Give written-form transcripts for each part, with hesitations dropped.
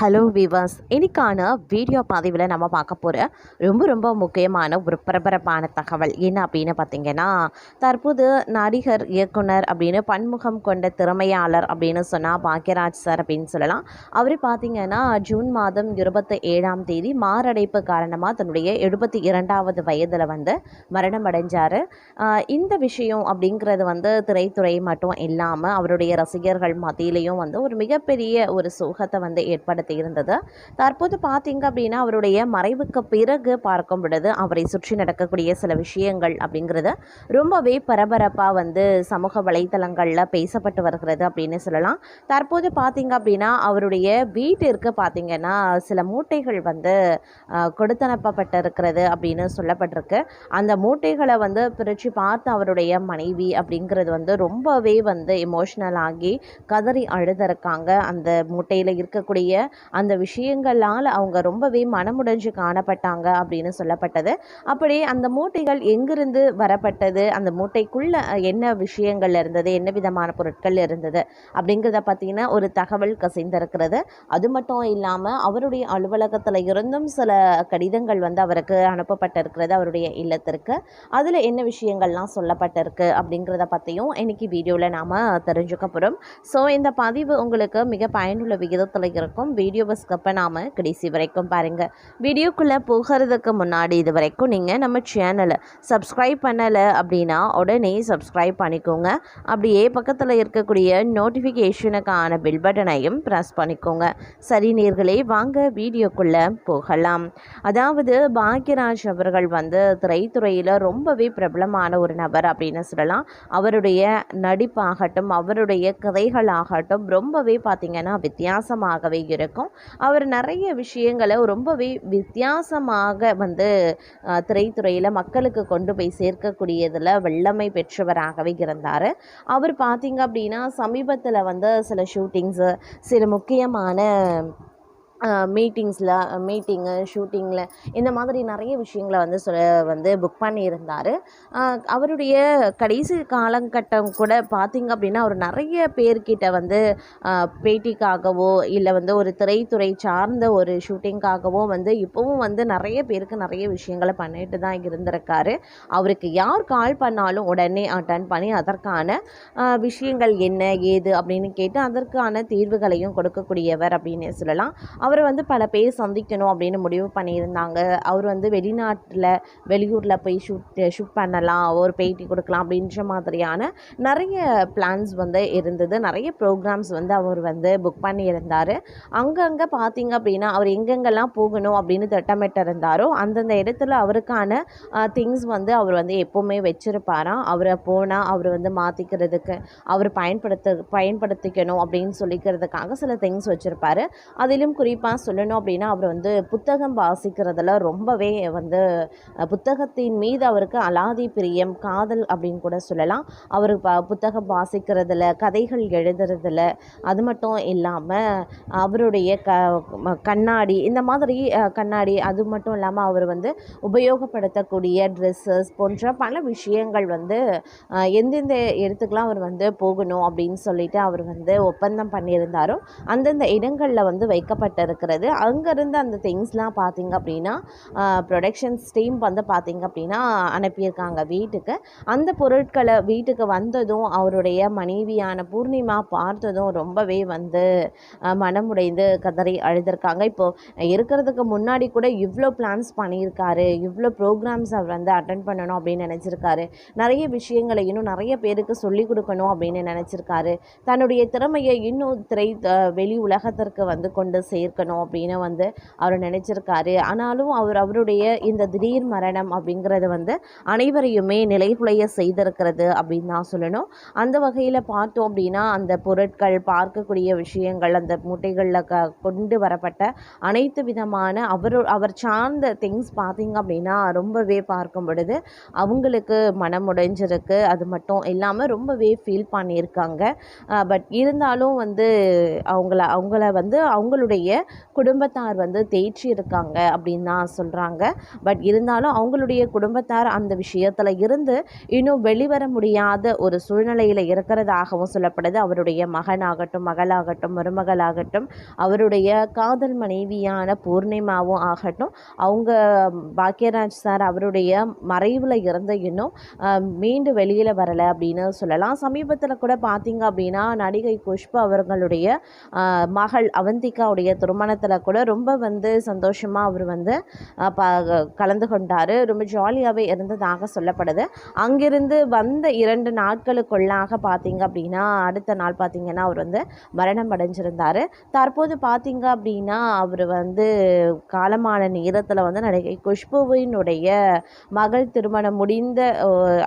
Hello viewers, இன்னைக்கான video பதிவில் நம்ம பார்க்க போகிற ரொம்ப முக்கியமான ஒரு பரபரப்பான தகவல் என்ன அப்படின்னு பார்த்தீங்கன்னா, தற்போது நடிகர், இயக்குனர் அப்படின்னு பன்முகம் கொண்ட திறமையாளர் அப்படின்னு சொன்னால் பாக்யராஜ் சார் அப்படின்னு சொல்லலாம். அவர் பார்த்தீங்கன்னா ஜூன் மாதம் 27ஆம் தேதி மாரடைப்பு காரணமாக தன்னுடைய 72வது வயதில் மரணம் அடைஞ்சார். இந்த விஷயம் அப்படிங்கிறது திரைத்துறை மட்டும் இல்லாமல் அவருடைய ரசிகர்கள் மத்தியிலையும் ஒரு மிகப்பெரிய ஒரு சோகத்தை ஏற்படுத்தி இருந்தது. தற்போது பார்த்தீங்க அப்படின்னா அவருடைய மறைவுக்கு பிறகு பார்க்கும் பொழுது அவரை சுற்றி நடக்கக்கூடிய சில விஷயங்கள் அப்படிங்கிறது ரொம்பவே பரபரப்பாக சமூக வலைத்தளங்களில் பேசப்பட்டு வருகிறது அப்படின்னு சொல்லலாம். தற்போது பார்த்தீங்க அப்படின்னா அவருடைய வீட்டிற்கு பார்த்தீங்கன்னா சில மூட்டைகள் கொடுத்தனுப்பப்பட்டிருக்கிறது அப்படின்னு சொல்லப்பட்டிருக்கு. அந்த மூட்டைகளை பிரித்து பார்த்து அவருடைய மனைவி அப்படிங்கிறது ரொம்பவே எமோஷ்னல் ஆகி கதறி அழுதுருக்காங்க. அந்த மூட்டையில் இருக்கக்கூடிய அந்த விஷயங்களால் அவங்க ரொம்பவே மனமுடைஞ்சு காணப்பட்டாங்க அப்படின்னு சொல்லப்பட்டது. அப்படி அந்த மூட்டைகள் எங்கிருந்து வரப்பட்டது, அந்த மூட்டைக்குள்ள என்ன விஷயங்கள் இருந்தது, என்ன விதமான பொருட்கள் இருந்தது அப்படிங்கிறத பற்றின ஒரு தகவல் கசிந்திருக்கிறது. அது மட்டும் இல்லாமல் அவருடைய அலுவலகத்தில் இருந்தும் சில கடிதங்கள் அவருக்கு அனுப்பப்பட்டிருக்கிறது அவருடைய இல்லத்திற்கு. அதில் என்ன விஷயங்கள்லாம் சொல்லப்பட்டிருக்கு அப்படிங்கிறத பற்றியும் இன்னைக்கு வீடியோவில் நாம் தெரிஞ்சுக்க போகிறோம். ஸோ இந்த பதிவு உங்களுக்கு மிக பயனுள்ள விகிதத்தில் இருக்கும். வீடியோவை ஸ்கிப் பண்ணாமல் கடைசி வரைக்கும் பாருங்கள். வீடியோக்குள்ளே போகிறதுக்கு முன்னாடி இது வரைக்கும் நீங்கள் நம்ம சேனலை சப்ஸ்கிரைப் பண்ணலை அப்படின்னா உடனே சப்ஸ்கிரைப் பண்ணிக்கோங்க. அப்படியே பக்கத்தில் இருக்கக்கூடிய நோட்டிஃபிகேஷனுக்கான பெல் பட்டனையும் ப்ரெஸ் பண்ணிக்கோங்க. சரி நேயர்களே, வாங்க வீடியோக்குள்ளே போகலாம். அதாவது பாக்யராஜ் அவர்கள் திரைத்துறையில் ரொம்பவே பிரபலமான ஒரு நபர் அப்படின்னு சொல்லலாம். அவருடைய நடிப்பாகட்டும், அவருடைய கதைகளாகட்டும் ரொம்பவே பார்த்திங்கன்னா வித்தியாசமாகவே இருக்கும். அவர் நிறைய விஷயங்களை ரொம்பவே வித்தியாசமாக திரைத்துறையில் மக்களுக்கு கொண்டு போய் சேர்க்கக்கூடியதில் வல்லமை பெற்றவராகவே இருந்தார். அவர் பார்த்திங்க அப்படின்னா சமீபத்தில் சில ஷூட்டிங்ஸு, சில முக்கியமான மீட்டிங்கு ஷூட்டிங்கில் இந்த மாதிரி நிறைய விஷயங்களை புக் பண்ணியிருந்தார். அவருடைய கடைசி காலகட்டம் கூட பார்த்திங்க அப்படின்னா அவர் நிறைய பேர்கிட்ட பேட்டிக்காகவோ இல்லை ஒரு திரைத்துறை சார்ந்த ஒரு ஷூட்டிங்காகவோ இப்போவும் நிறைய பேருக்கு நிறைய விஷயங்களை பண்ணிட்டு தான் இருந்திருக்காரு. அவருக்கு யார் கால் பண்ணாலும் உடனே அட்டன் பண்ணி அதற்கான விஷயங்கள் என்ன ஏது அப்படின்னு கேட்டு அதற்கான தீர்வுகளையும் கொடுக்கக்கூடியவர் அப்படின்னு சொல்லலாம். அவர் பல பேர் சந்திக்கணும் அப்படின்னு முடிவு பண்ணியிருந்தாங்க. அவர் வெளியூரில் போய் ஷூட் பண்ணலாம், ஒரு பேட்டி கொடுக்கலாம் அப்படின்ற மாதிரியான நிறைய பிளான்ஸ் இருந்தது. நிறைய ப்ரோக்ராம்ஸ் அவர் புக் பண்ணியிருந்தார். அங்கங்கே பார்த்திங்க அப்படின்னா அவர் எங்கெங்கெல்லாம் போகணும் அப்படின்னு திட்டமிட்டு இருந்தாரோ அந்தந்த இடத்துல அவருக்கான திங்ஸ் அவர் எப்போவுமே வச்சுருப்பாராம். அவரை போனால் அவர் மாற்றிக்கிறதுக்கு அவர் பயன்படுத்திக்கணும் அப்படின்னு சொல்லிக்கிறதுக்காக சில திங்ஸ் வச்சுருப்பார். அதிலும் குறிப்பாக சொல்லணும் அப்படின்னா அவர் புத்தகம் வாசிக்கிறதுல ரொம்பவே புத்தகத்தின் மீது அவருக்கு அலாதி பிரியம், காதல் அப்படின்னு கூட சொல்லலாம். அவர் புத்தகம் வாசிக்கிறதுல, கதைகள் எழுதுறதுல, அது மட்டும் இல்லாமல் அவருடைய கண்ணாடி, இந்த மாதிரி கண்ணாடி, அது மட்டும் இல்லாமல் அவர் உபயோகப்படுத்தக்கூடிய ட்ரெஸ்ஸஸ் போன்ற பல விஷயங்கள் எந்தெந்த இடத்துக்கெலாம் அவர் போகணும் அப்படின்னு சொல்லிட்டு அவர் ஒப்பந்தம் பண்ணியிருந்தாரோ அந்தந்த இடங்களில் வைக்கப்பட்டிருக்கிறது. அங்கேருந்து அந்த திங்ஸ்லாம் பார்த்திங்க அப்படின்னா ப்ரொடக்ஷன்ஸ் டீம் பார்த்திங்க அப்படின்னா அனுப்பியிருக்காங்க வீட்டுக்கு. அந்த பொருட்களை வீட்டுக்கு வந்ததும் அவருடைய மனைவியான பூர்ணிமா பார்த்ததும் ரொம்பவே மனமுடைந்து கதறி அழுதுருக்காங்க. இப்போது இருக்கிறதுக்கு முன்னாடி கூட இவ்வளோ பிளான்ஸ் பண்ணியிருக்காரு, இவ்வளோ ப்ரோக்ராம்ஸ் அவர் அட்டன் பண்ணணும் அப்படின்னு நினச்சிருக்காரு. நிறைய விஷயங்களை இன்னும் நிறைய பேருக்கு சொல்லிக் கொடுக்கணும் அப்படின்னு நினச்சிருக்காரு. தன்னுடைய திறமையை இன்னும் வெளி உலகத்திற்கு கொண்டு சேர்க்கணும் அப்படின்னு அவர் நினைச்சிருக்காரு. ஆனாலும் அவருடைய இந்த திடீர் மரணம் அப்படிங்கிறது அனைவரையுமே நிலைகுலைய செய்திருக்கிறது அப்படின்னு தான் சொல்லணும். அந்த வகையில் பார்த்தோம் அப்படின்னா அந்த பொருட்கள், பார்க்கக்கூடிய விஷயங்கள், அந்த மூட்டைகளில் கொண்டு வரப்பட்ட அனைத்து விதமான அவர் சார்ந்த திங்ஸ் பார்த்திங்க அப்படின்னா ரொம்பவே பார்க்கும் பொழுது அவங்களுக்கு மனமுடைஞ்சிருக்கு. அது மட்டும் இல்லாமல் ரொம்பவே ஃபீல் பண்ணியிருக்காங்க. பட் இருந்தாலும் அவங்கள அவங்களுடைய குடும்பத்தார் வந்து தேய்ச்சி இருக்காங்க அப்படின்னு தான் சொல்கிறாங்க. பட் இருந்தாலும் அவங்களுடைய குடும்பத்தார் அந்த விஷயத்தில் இருந்து இன்னும் வெளிவர முடியாத ஒரு சூழ்நிலையில் இருக்கிறதாகவும் சொல்லப்படுது. அவருடைய மகனாகட்டும், மகளாகட்டும், மருமகளாகட்டும், அவருடைய காதல் மனைவியான பூர்ணிமாவும் ஆகட்டும், அவங்க பாக்யராஜ் சார் அவருடைய மறைவில் இருந்து இன்னும் மீண்டு வெளியில் வரலை அப்படின்னு சொல்லலாம். சமீபத்தில் கூட பார்த்தீங்க அப்படின்னா நடிகை குஷ்பு அவர்களுடைய மகள் அவந்திகாவுடைய திருமணத்தில் கூட ரொம்ப வந்து சந்தோஷமாக அவர் வந்து கலந்து கொண்டார். ரொம்ப ஜாலியாகவே இருந்ததாக சொல்லப்படுது. அங்கிருந்து வந்த 2 நாட்களுக்குள்ளாக பார்த்தீங்க அப்படின்னா அடுத்த நாள் பார்த்தீங்கன்னா அவர் வந்து மரணம் அடைஞ்சிருந்தார். தற்போது பார்த்தீங்க அப்படின்னா அவர் வந்து காலமான நேரத்தில் வந்து நடிகை குஷ்புவினுடைய மகள் திருமணம் முடிந்த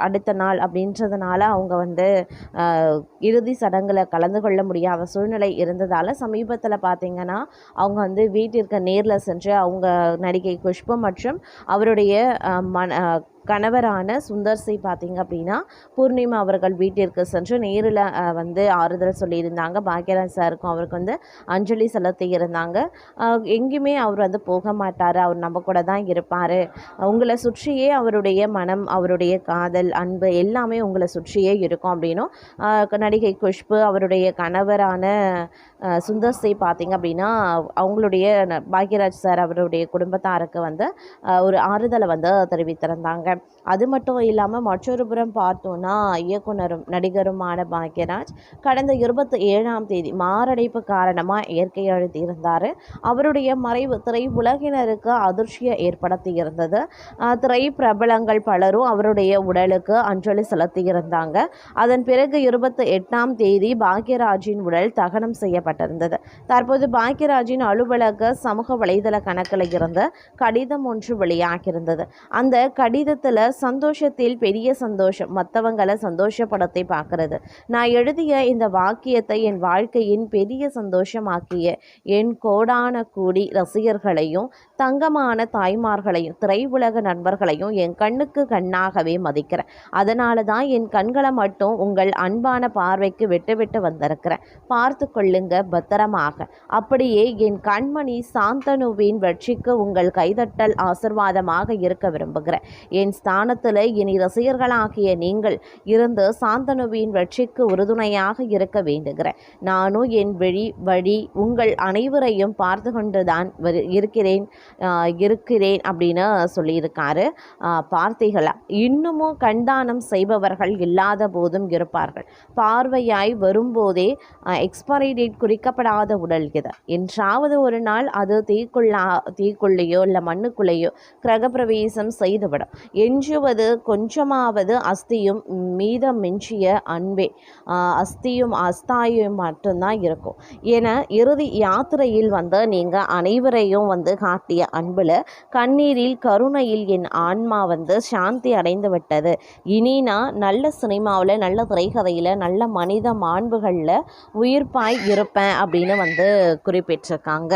அடுத்த நாள் அப்படின்றதுனால அவங்க வந்து இறுதி சடங்கில் கலந்து கொள்ள முடியாத சூழ்நிலை இருந்ததால் சமீபத்தில் பார்த்திங்கன்னா அவங்க வந்து வீட்டிற்கு நேரில் சென்று அவங்க நடிகை குஷ்பு மற்றும் அவருடைய கணவரான சுந்தர்சி பார்த்திங்க அப்படின்னா பூர்ணிமா அவர்கள் வீட்டிற்கு சென்று நேரில் வந்து ஆறுதல் சொல்லியிருந்தாங்க. பாக்யராஜ் சாருக்கும் அவருக்கு வந்து அஞ்சலி செலுத்தி இருந்தாங்க. எங்கேயுமே அவர் வந்து போக மாட்டார், அவர் நம்ம கூட தான் இருப்பார், உங்களை சுற்றியே அவருடைய மனம், அவருடைய காதல், அன்பு எல்லாமே உங்களை சுற்றியே இருக்கும் அப்படின்னும் நடிகை குஷ்பு அவருடைய கணவரான சுந்தர்சி பார்த்திங்க அப்படின்னா அவங்களுடைய பாக்யராஜ் சார் அவருடைய குடும்பத்தாருக்கு வந்து ஒரு ஆறுதலை வந்து தெரிவித்திருந்தாங்க. அது மட்டும் இல்லாமல் மற்றொரு புறம் பார்த்தோன்னா இயக்குனரும் நடிகருமான பாக்யராஜ் கடந்த 27ஆம் தேதி மாரடைப்பு காரணமாக இயற்கை அழுத்தியிருந்தார். அவருடைய மறைவு திரை உலகினருக்கு அதிர்ச்சியை ஏற்படுத்தி இருந்தது. திரை பிரபலங்கள் பலரும் அவருடைய உடலுக்கு அஞ்சலி செலுத்தியிருந்தாங்க. அதன் பிறகு 28ஆம் தேதி பாக்யராஜின் உடல் தகனம் செய்யப்பட்டிருந்தது. தற்போது பாக்யராஜின் அலுவலக சமூக வலைதள கணக்கில் இருந்து கடிதம் ஒன்று வெளியாகியிருந்தது. அந்த கடிதத்தில் சந்தோஷத்தில் பெரிய சந்தோஷம், மற்றவங்களை சந்தோஷப்படத்தை பார்க்கறது. நான் எழுதிய இந்த வாக்கியத்தை என் வாழ்க்கையின் பெரிய சந்தோஷமாக்கிய என் கோடான கூடி ரசிகர்களையும் தங்கமான தாய்மார்களையும் திரை உலக நண்பர்களையும் என் கண்ணுக்கு கண்ணாகவே மதிக்கிறேன். அதனால தான் என் கண்களை மட்டும் உங்கள் அன்பான பார்வைக்கு விட்டு வந்திருக்கிறேன். பார்த்து கொள்ளுங்க பத்திரமாக. அப்படியே என் கண்மணி சாந்தனுவின் வெற்றிக்கு உங்கள் கைதட்டல் ஆசிர்வாதமாக இருக்க விரும்புகிறேன். என் ஸ்தானத்தில் இனி ரசிகர்களாகிய நீங்கள் இருந்து சாந்தனுவின் வெற்றிக்கு உறுதுணையாக இருக்க வேண்டுகிறேன். நானும் என் வழி உங்கள் அனைவரையும் பார்த்து கொண்டுதான் இருக்கிறேன் அப்படின்னு சொல்லியிருக்காரு. பார்த்தீர்களா, இன்னமும் கண்தானம் செய்பவர்கள் இல்லாத போதும் இருப்பார்கள். பார்வையாய் வரும்போதே எக்ஸ்பைரி டேட் குறிக்கப்படாத உடல் இது. என்றாவது ஒரு நாள் அது தீக்குள்ளையோ இல்லை மண்ணுக்குள்ளேயோ கிரகப்பிரவேசம் செய்துவிடும். எஞ்சுவது கொஞ்சமாவது அஸ்தியும் மீதம் மிஞ்சிய அன்பே, அஸ்தியும் அஸ்தாயும் மட்டும்தான் இருக்கும் என இறுதி யாத்திரையில் வந்து நீங்கள் அனைவரையும் வந்து காட்டிய அன்பில் கண்ணீரில் கருணையில் என் ஆன்மா வந்து சாந்தி அடைந்து விட்டது. இனி நான் நல்ல சினிமாவில், நல்ல திரைக்கதையில், நல்ல மனித மாண்புகளில் உயிர்ப்பாய் இருப்பேன் அப்படின்னு வந்து குறிப்பிட்டிருக்காங்க.